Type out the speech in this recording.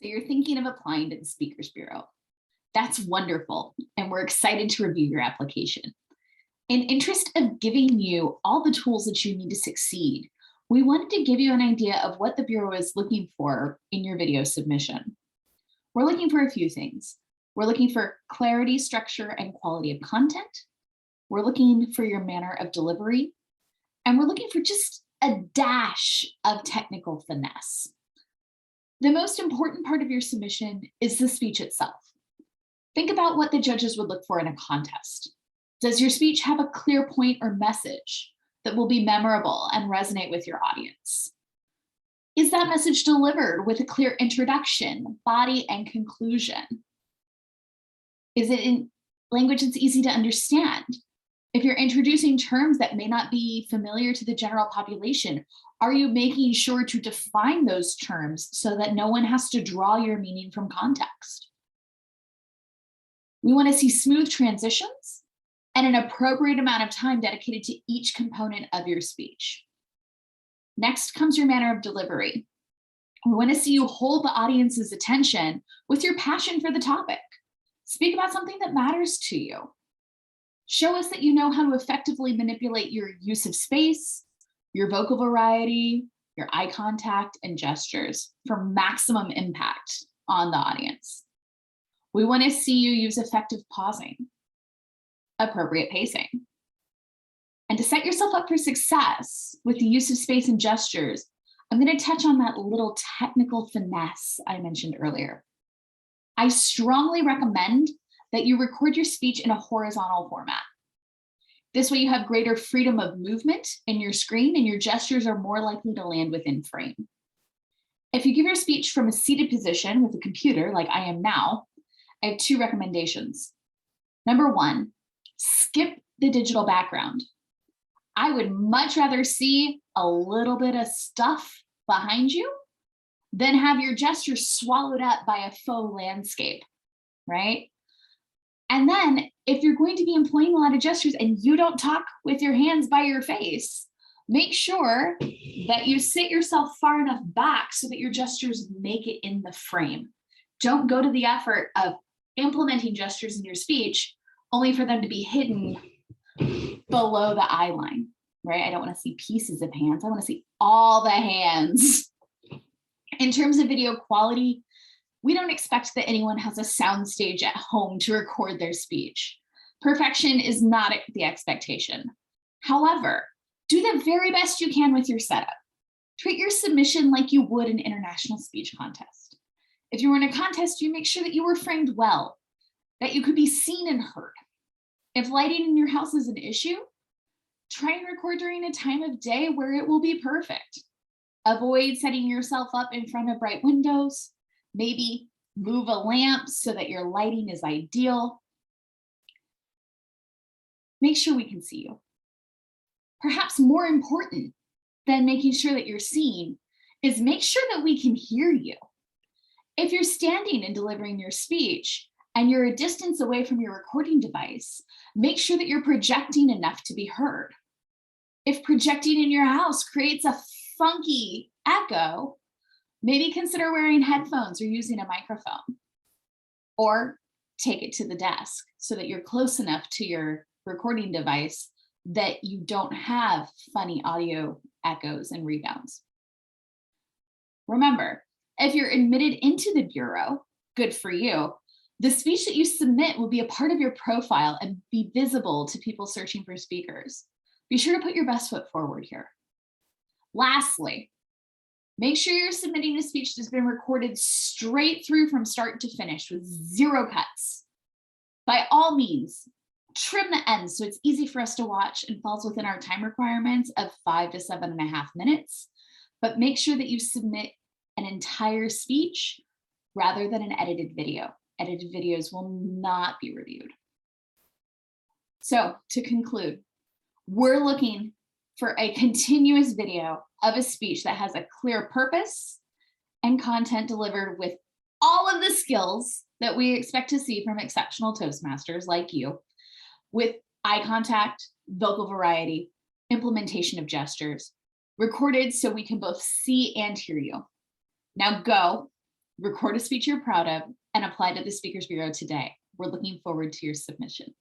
So you're thinking of applying to the Speakers Bureau. That's wonderful, and we're excited to review your application. In interest of giving you all the tools that you need to succeed, we wanted to give you an idea of what the Bureau is looking for in your video submission. We're looking for a few things. We're looking for clarity, structure, and quality of content. We're looking for your manner of delivery, and we're looking for just a dash of technical finesse. The most important part of your submission is the speech itself. Think about what the judges would look for in a contest. Does your speech have a clear point or message that will be memorable and resonate with your audience? Is that message delivered with a clear introduction, body, and conclusion? Is it in language that's easy to understand? If you're introducing terms that may not be familiar to the general population, are you making sure to define those terms so that no one has to draw your meaning from context? We want to see smooth transitions and an appropriate amount of time dedicated to each component of your speech. Next comes your manner of delivery. We want to see you hold the audience's attention with your passion for the topic. Speak about something that matters to you. Show us that you know how to effectively manipulate your use of space, your vocal variety, your eye contact, and gestures for maximum impact on the audience. We want to see you use effective pausing, appropriate pacing. And to set yourself up for success with the use of space and gestures, I'm going to touch on that little technical finesse I mentioned earlier. I strongly recommend that you record your speech in a horizontal format. This way you have greater freedom of movement in your screen and your gestures are more likely to land within frame. If you give your speech from a seated position with a computer like I am now, I have two recommendations. Number one, skip the digital background. I would much rather see a little bit of stuff behind you than have your gestures swallowed up by a faux landscape, right? And then if you're going to be employing a lot of gestures and you don't talk with your hands by your face, make sure that you sit yourself far enough back so that your gestures make it in the frame. Don't go to the effort of implementing gestures in your speech only for them to be hidden below the eye line, right? I don't want to see pieces of hands. I want to see all the hands. In terms of video quality, we don't expect that anyone has a soundstage at home to record their speech. Perfection is not the expectation. However, do the very best you can with your setup. Treat your submission like you would an international speech contest. If you were in a contest, you make sure that you were framed well, that you could be seen and heard. If lighting in your house is an issue, try and record during a time of day where it will be perfect. Avoid setting yourself up in front of bright windows. Maybe move a lamp so that your lighting is ideal. Make sure we can see you. Perhaps more important than making sure that you're seen is make sure that we can hear you. If you're standing and delivering your speech and you're a distance away from your recording device, make sure that you're projecting enough to be heard. If projecting in your house creates a funky echo, maybe consider wearing headphones or using a microphone, or take it to the desk so that you're close enough to your recording device that you don't have funny audio echoes and rebounds. Remember, if you're admitted into the Bureau, good for you. The speech that you submit will be a part of your profile and be visible to people searching for speakers. Be sure to put your best foot forward here. Lastly, make sure you're submitting a speech that's been recorded straight through from start to finish with zero cuts. By all means, trim the ends so it's easy for us to watch and falls within our time requirements of 5 to 7.5 minutes, but make sure that you submit an entire speech rather than an edited video. Edited videos will not be reviewed. So to conclude, we're looking for a continuous video of a speech that has a clear purpose and content delivered with all of the skills that we expect to see from exceptional Toastmasters like you, with eye contact, vocal variety, implementation of gestures, recorded so we can both see and hear you. Now go Record a speech you're proud of and apply to the Speakers Bureau today. We're looking forward to your submission.